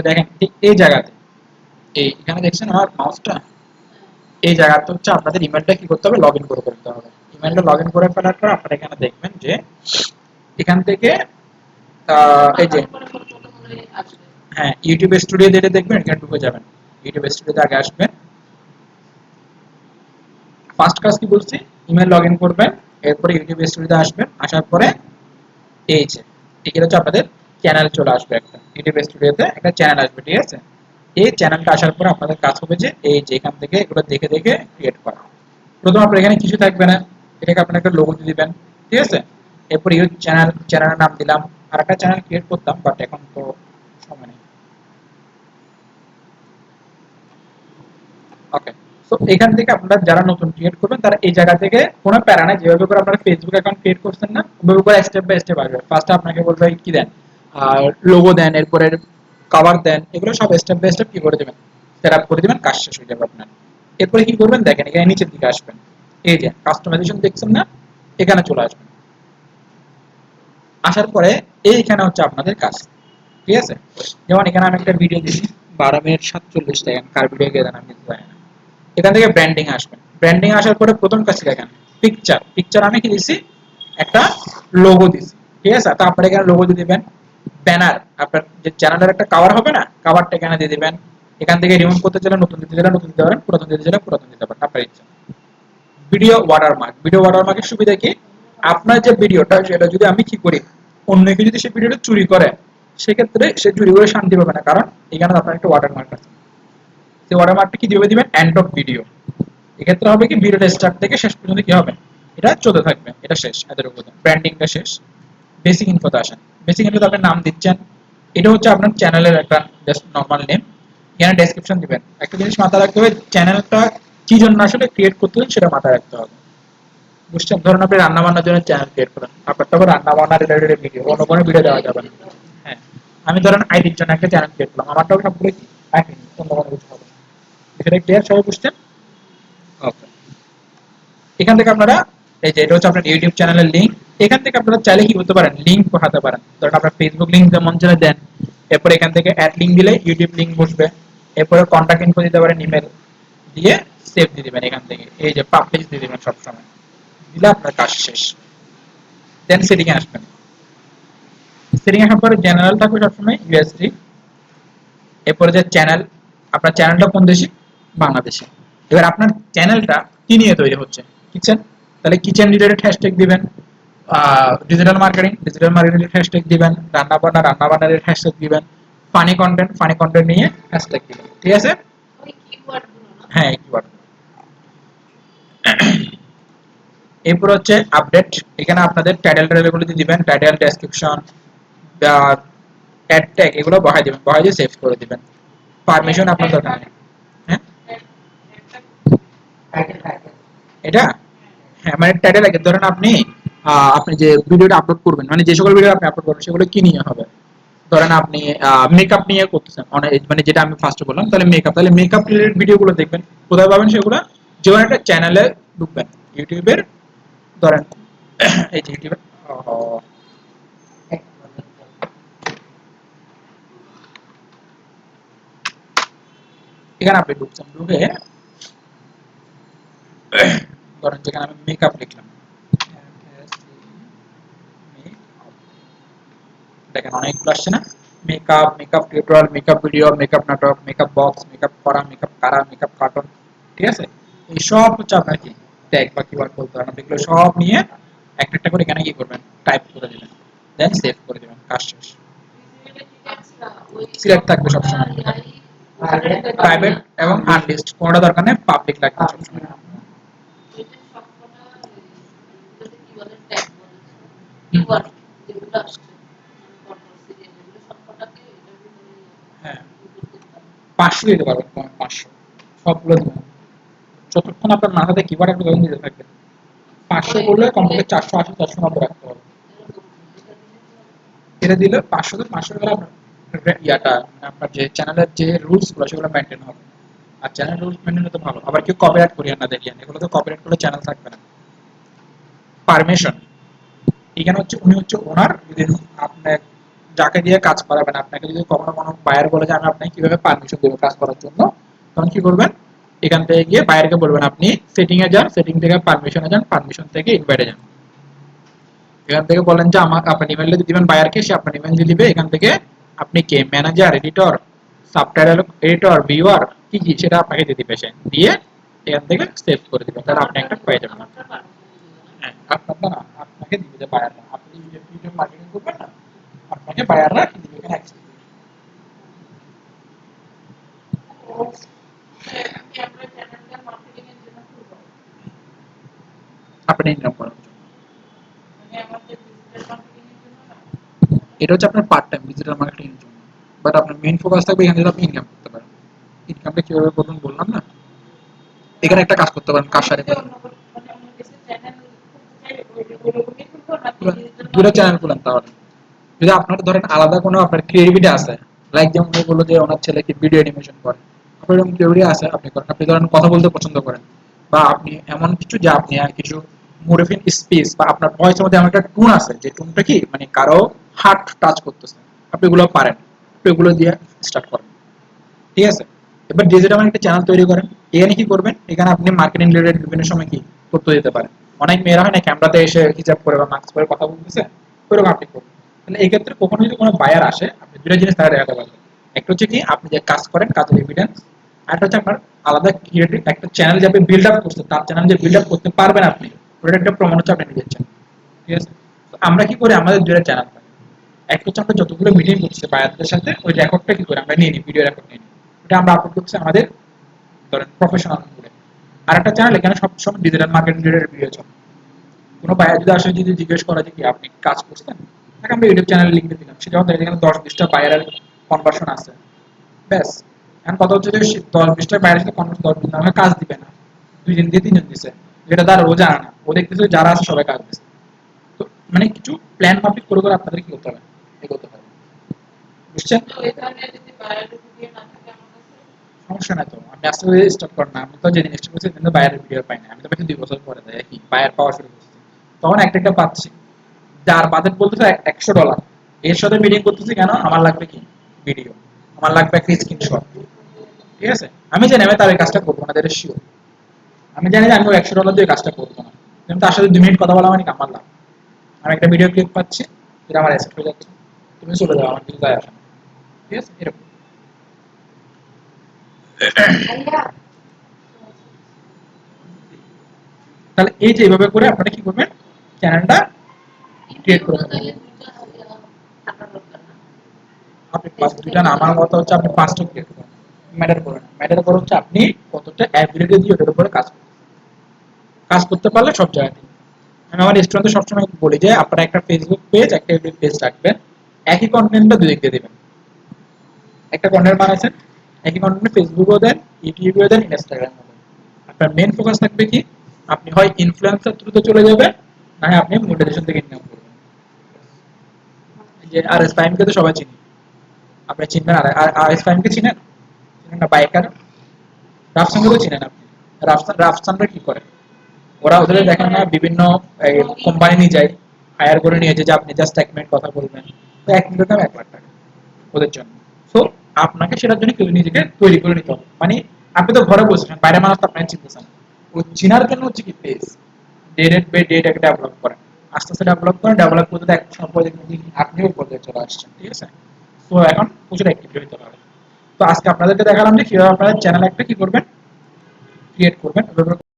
দেখেন ঠিক এই জায়গাতে, এখানে দেখছেন আমার মাউসটা, এই জায়গাতে হচ্ছে আপনাদের ইমেলটা কি করতে হবে, লগ ইন করে করতে হবে। ইমেলটা লগ ইন করে ফেলার পর আপনারা এখানে দেখবেন যে এখান থেকে এই যে হ্যাঁ ইউটিউব স্টুডিও যেটা দেখবেন এখানে ঢুকে যাবেন। ইউটিউব স্টুডিওতে আগে আসবেন। ফার্স্ট কাজ কি বলছি, ইমেল লগ ইন করবেন, এরপরে ইউটিউব স্টুডিওতে আসবেন, আসার পরে এই যে এখানে হচ্ছে আপনাদের চ্যানেল চলে আসবে, একটা ইউটিউব স্টুডিওতে একটা চ্যানেল আসবে, ঠিক আছে। এই চ্যানেলটা আসার পরে আপনাদের কাজ হবে যে এই যে এখান থেকে এগুলো দেখে দেখে ক্রিয়েট করা। প্রথম আপনার এখানে কিছু থাকবে না, এটাকে আপনার একটা লোগো দিয়ে দিবেন, ঠিক আছে। এরপর ইউটিউব চ্যানেল, চ্যানেলের নাম দিলাম। আর একটা চ্যানেল ক্রিয়েট করতাম বাট এখন তো সময় নেই। ওকে, তো এখান থেকে আপনারা যারা নতুন ক্রিয়েট করবেন তারা এই জায়গা থেকে কোনো প্যারা নাই, যেভাবে করে আপনারা ফেসবুক অ্যাকাউন্ট ক্রিয়েট করছেন না ওইভাবে করে স্টেপ বাই স্টেপ আসবে। ফার্স্টে আপনাকে বলবে কি দেন, আর লোগো দেন, এরপরে কভার দেন, এগুলো সব স্টেপ বাই স্টেপ কি করে দেবেন, সেট আপ করে দিবেন, কাজ শেষ হয়ে যাবে আপনার। এরপরে কি করবেন দেখেন, এখানে নিচের দিকে আসবেন, এই যে কাস্টমাইজেশন দেখছেন না, এখানে চলে আসবেন। আসার পরে এইখানে হচ্ছে আপনাদের কাজ, ঠিক আছে। যেমন এখানে আমি একটা ভিডিও দিচ্ছি 12 মিনিট 47 সেকেন্ড, কার ভিডিও কে দেন আমি জানি না। এখান থেকে ব্র্যান্ডিং আসবেন, ব্র্যান্ডিং আসার পরে প্রথম কাজ দেখেন পিকচার, পিকচার আমি কি দিছি, একটা লোগো দিছি, ঠিক আছে। তো আপনারা এখানে লোগো দিয়ে দিবেন। ব্যানার, আপনার যে চ্যানেলের একটা কভার হবে না, কভারটা এখানে দিয়ে দিবেন। এখান থেকে রিমুভ করতে চাইলে নতুন দিতে চাইলে নতুন দিতে পারেন, পুরাতন দিতে চাইলে পুরাতন দিতে পারেন, আপনার ইচ্ছা। ভিডিও ওয়াটারমার্ক, ভিডিও ওয়াটারমার্কের সুবিধা কি, আপনার যে ভিডিওটা সেটা যদি আমি কি করি, অন্য কেউ যদি সেই ভিডিওটা চুরি করে, সেক্ষেত্রে সে চুরি করে শান্তি পাবে না, কারণ এখানে আপনার একটা ওয়াটারমার্ক আছে। সেই ওয়াটারমার্কটা কি দিবে দিবেন, এন্ড অফ ভিডিও। এক্ষেত্রে হবে কি ভিডিওটা স্টার্ট থেকে শেষ পর্যন্ত কি হবে, এটা চলতে থাকবে, এটা শেষ, এদের উপর ব্র্যান্ডিংটা শেষ। বেসিক ইনফোতে আসেন, বেসিক ইনফোতে আপনি নাম দিচ্ছেন, এটা হচ্ছে আপনার চ্যানেলের একটা জাস্ট নরমাল নেম। এখানে ডেসক্রিপশন দিবেন। একটা জিনিস মাথায় রাখতে হবে, চ্যানেলটা কি জন্য আসলে ক্রিয়েট করতে হবে সেটা মাথায় রাখতে হবে, বুঝছেন। ধরুন আপনি রান্না বান্নার জন্য চ্যানেল ক্রিয়েট করেন, আপনারটা হবে রান্না বান্না রিলেটেড ভিডিও, অন্য কোনো ভিডিও দেওয়া যাবে না। হ্যাঁ, আমি ধরেন আইটির জন্য একটা চ্যানেল ক্রিয়েট করলাম, আমারটাও সবগুলো আইটি, অন্য কোনো কিছু হবে না। সেটা ক্লিয়ার, সবাই বুঝছেন? ওকে, এখান থেকে আপনারা এই যে এটা হচ্ছে আপনার ইউটিউব চ্যানেলের লিংক। এখান থেকে আপনারা চাইলে কি করতে পারেন, লিংক পাঠাতে পারেন। ধরুন আপনার ফেসবুক লিংক যেমন চাইলে দেন, এরপর এখান থেকে অ্যাড লিংক দিলে ইউটিউব লিংক বসবে। এরপরে কন্ট্যাক্ট ইনফো দিতে পারেন, ইমেল দিয়ে সেভ দিয়ে দিবেন। এখান থেকে এই যে পাবলিশ দিয়ে দিবেন সবসময়, দিলে আপনার কাজ শেষ। দেন সেটিং এ আসবেন। সেটিং আসার পরে জেনারেল থাকবে সবসময় ইউএসডি। এরপরে যে চ্যানেল, আপনার চ্যানেলটা কোন দেশে, বাংলাদেশে। এবার আপনার চ্যানেলটা কি নিয়ে তৈরি হচ্ছে, কিচেন, তাহলে কিচেন রিলেটেড হ্যাশট্যাগ দিবেন। ডিজিটাল মার্কেটিং হ্যাশট্যাগ দিবেন। রান্না বান্নার হ্যাশট্যাগ দিবেন। ফানি কন্টেন্ট নিয়ে হ্যাশট্যাগ দিবেন, ঠিক আছে। হ্যাঁ, কিওয়ার্ড। এরপর হচ্ছে আপডেট, এখানে আপনাদের টাইটেল দিয়ে দিবেন, টাইটেল, ডেসক্রিপশন, অ্যাড ট্যাগ এগুলো বহাই দিবেন, বহাই দিয়ে সেভ করে দিবেন। পারমিশন আপনার দরকার নেই। হ্যাঁ, এটা হ্যাঁ মানে টাইটেল আগে ধরেন আপনি আপনি যে ভিডিওটা আপলোড করবেন, মানে যে সকল ভিডিও আপনি আপলোড করবেন সেগুলো কি নিয়ে হবে। ধরেন আপনি মেকআপ নিয়ে করতেছেন, অনেক মানে যেটা আমি ফার্স্টে বললাম, তাহলে মেকআপ, তাহলে মেকআপ রিলেটেড ভিডিওগুলো দেখবেন। কোথায় পাবেন সেগুলো, যেমন একটা চ্যানেলে ঢুকবেন ইউটিউবের, ধরেন এই যে ইউটিউবে এখানে আপনি ঢুকছেন, ঢুকে ধরেন যেখানে আমি মেকআপ লিখলাম, দেখেন অনেকগুলো আসছে না, makeup, makeup tutorial, makeup video, makeup নাটক, মেকআপ বক্স, মেকআপ করা, মেকআপ কারা, মেকআপ কার্টুন, ঠিক আছে। এই সব হচ্ছে আপনার কি ট্যাগ বা কিওয়ার্ড বলতে পারেন। এগুলো সব নিয়ে একটা একটা করে এখানে কি করবেন, টাইপ করে দিবেন, দেন সেভ করে দিবেন, কাজ শেষ। সিলেক্ট থাকবে সবসময়, প্রাইভেট এবং আনলিস্ট কোনটা দরকার নেই, পাবলিক রাখবেন সবসময়। হ্যাঁ, 500 দিতে পারবেন, 500 সবগুলো দিবেন। যতক্ষণ আপনার মাথাতে কিবোর্ড একটা ধরে দিতে থাকবেন। 500 করলে কমপক্ষে 480 490 রাখতে হবে। এটা দিলে 500 তে 500 গেলে আপনার ইয়াটা মানে আপনার যে চ্যানেলের যে রুলস গুলো সেগুলো মেনটেন হবে। আর চ্যানেল রুলস মেনটেন হতে ভালো। আবার কেউ কপিরাইট করিয়ে না দেখেন, এগুলো তো কপিরাইট করলে চ্যানেল থাকবে না। পারমিশন, এখানে হচ্ছে উনি হচ্ছে ওনার, যদি আপনি যাকে দিয়ে কাজ করাবেন, আপনাকে যদি কখনো কোনো বায়ার বলে যে আমি আপনাকে কিভাবে পারমিশন দেবো কাজ করার জন্য, তখন কি করবেন, এখান থেকে গিয়ে বায়ারকে বলবেন আপনি সেটিং এ যান, সেটিং থেকে পারমিশনে যান, পারমিশন থেকে ইনভাইটে যান। এখান থেকে বলেন যে আমার আপনার ইমেল দিবেন বায়ারকে, সে আপনার ইমেল দিয়ে দিবে। এখান থেকে আপনি কে manager, editor, subtitle editor, viewer কি কি সেটা আপনাকে দিয়ে দিবে, সে দিয়ে এখান থেকে সেভ করে দিবেন, তাহলে আপনি একটা পেয়ে যাবেন। হ্যাঁ, আপনার না, আপনাকে দিবে যে বায়াররা, আপনি ভিডিও মার্কেটিং করবেন না, আপনাকে বায়াররা কি দিবে এখানে অ্যাক্সেস দিবে। আপনি ইনকাম করার জন্য এটা হচ্ছে আপনার পার্ট টাইম ডিজিটাল মার্কেটিং এর জন্য, বাট আপনার মেইন ফোকাস থাকবে এখানে আপনি ইনকাম করতে পারেন। ইনকামটা কিভাবে করবেন বললাম না, এখানে একটা কাজ করতে পারেন, কার সাথে দুটো চ্যানেল খুলেন তাহলে। যদি আপনার ধরেন আলাদা কোনো আপনার ক্রিয়েটিভিটি আছে, লাইক যেমন উনি বললো যে ওনার ছেলেকে ভিডিও অ্যানিমেশন করে, আপনার এরকম ক্রিয়েটিভিটি আছে, আপনি করেন। আপনি ধরেন কথা বলতে পছন্দ করেন, বা আপনি এমন কিছু যা আপনি কিছু মোটিভেশন স্পিচ, বা আপনার ভয়েসের মধ্যে এমন একটা টোন আছে যে টোনটা কি মানে কারো হার্ট টাচ করতেছে, আপনি এগুলো পারেন, আপনি এগুলো দিয়ে স্টার্ট করেন। ঠিক আছে, এবার ডিজিটাল একটা চ্যানেল তৈরি করেন। এখানে কি করবেন, এখানে আপনি মার্কেটিং রিলেটেড বিভিন্ন সময় কি তথ্য দিতে পারেন। অনেক মেয়েরা হয় না ক্যামেরাতে এসে হিজাব করে বা মাস্ক পরে কথা বলতেছে, ওইরকম আপনি করবেন। তাহলে এই ক্ষেত্রে কখনো যদি কোনো বায়ার আসে, আপনি দুটো জিনিস তারা দেখাতে পারবেন। একটা হচ্ছে কি আপনি যে কাজ করেন কাজের এভিডেন্স, আর একটা হচ্ছে আপনার আলাদা ক্রিয়েটিভ একটা চ্যানেল যে আপনি বিল্ড আপ করছেন, তার চ্যানেল যে বিল্ড আপ করতে পারবেন আপনি, ওটার একটা প্রমাণ হচ্ছে আপনি নিজের চ্যানেল। ঠিক আছে, তো আমরা কি করি, আমাদের দুটো চ্যানেল থাকে। একটা হচ্ছে আমরা যতগুলো মিটিং করছি বায়ারদের সাথে, ওই রেকর্ডটা কি করি আমরা নিয়ে নিই, ভিডিও রেকর্ড নিয়ে নিই, এটা আমরা আপলোড করছি আমাদের ধরেন প্রফেশনাল মোডে। আর একটা চ্যানেল এখানে সবসময় ডিজিটাল মার্কেটিং রিলেটেড ভিডিও চলে। কোনো বায়ার যদি আসে, যদি জিজ্ঞেস করা যে কি আপনি কাজ করছেন, তাকে আমরা ইউটিউব চ্যানেল লিঙ্ক দিয়ে দিলাম, সেটা আমাদের এখানে 10-20টা বায়ারের কনভার্সন আছে, ব্যাস। এখন কথা হচ্ছে যে 10-20টা বায়ারের সাথে কনভার্সন, 10 দিন আমাকে কাজ দিবে না, 2 দিন দিয়ে 3 দিন দিছে, যেটা দ্বারা ও জানে না, ও দেখতেছে যারা আছে সবাই কাজ দিচ্ছে। তো মানে কিছু প্ল্যান মাফিক করে করে আপনাদের কি করতে হবে, এগোতে হবে, বুঝছেন? সমস্যা নাই তো, আমি আস্তে করে স্টপ করেন না, আমি তো যেদিন স্টপ করছি কিন্তু বাইরের ভিডিও পাই না, আমি তো পেয়েছি 2 বছর পরে দেয় কি বাইরে পাওয়া শুরু করছি, তখন একটা একটা পাচ্ছি। যার বাজেট বলতেছে $100, এর সাথে মিটিং করতেছি কেন, আমার লাগবে কি ভিডিও, আমার লাগবে একটা স্ক্রিনশট। ঠিক আছে, আমি জানি আমি তার এই কাজটা করবো না, এটা শিওর। আমি জানি যে আমি ওই $100 দিয়ে কাজটা করবো না, কিন্তু তার সাথে 2 মিনিট কথা বলা মানে কি আমার লাভ। আমি একটা ভিডিও ক্লিপ পাচ্ছি, যেটা আমার অ্যাসেট হয়ে যাচ্ছে, তুমি চলে যাও, আমার কিছু যায় আসে না। ঠিক আছে, এরকম। তাহলে এই যে এইভাবে করে আপনারা কি করবেন, চ্যানেলটা ক্রিয়েট করে ফেলবেন। আপনি পাঁচ দুইটা না, আমার কথা হচ্ছে আপনি 5টা ক্রিয়েট করেন, ম্যাটার করে না, ম্যাটার করে হচ্ছে আপনি কতটা অ্যাবিলিটি দিয়ে ওটার উপরে কাজ করতে, কাজ করতে পারলে সব জায়গায়। আমি আমার স্টুডেন্টদের সবসময় বলি যে আপনারা একটা ফেসবুক পেজ, একটা ইউটিউব পেজ রাখবেন, একই কন্টেন্টটা দুই দিক দিয়ে দিবেন। একটা কন্টেন্ট বানাইছেন, একই কন্টেন্ট ফেসবুকেও দেন, ইউটিউবেও দেন, ইনস্টাগ্রামেও দেন। আপনার মেন ফোকাস থাকবে কি, আপনি হয় ইনফ্লুয়েন্সার থ্রুতে চলে যাবেন, না হয় আপনি মোটিভেশন থেকে ইনকাম করবেন। যে আর এস ফাইমকে তো সবাই চিনি, আপনি চিনবেন। আর এস ফাইমকে চিনেন, চিনেন না? বাইকার রাফসানকে তো চিনেন আপনি। রাফসানরা কি করে, ওরা ওদের দেখেন না বিভিন্ন কোম্পানি নিয়ে যায়, হায়ার করে নিয়ে যে আপনি জাস্ট 1 মিনিট কথা বলবেন, তো 1 মিনিটের দাম $1,00,000 ওদের জন্য। তো আপনাকে সেটার জন্য কেউ নিজেকে তৈরি করে নিতে হবে, মানে আপনি তো ঘরে বসেছেন, বাইরে মানুষ তো আপনাকে চিনতেছেন, ওই চিনার জন্য হচ্ছে কি পেজ, ডেট বাই ডেট একটা ডেভেলপ করেন, আস্তে আস্তে ডেভেলপ করেন, ডেভেলপ করতে এক সময় দেখবেন আপনিও পর্যায়ে চলে আসছেন। ঠিক আছে, তো এখন প্রচুর অ্যাক্টিভিটি হতে হবে। তো আজকে আপনাদেরকে দেখালাম যে কিভাবে আপনারা চ্যানেল একটা কি করবেন, ক্রিয়েট করবেন।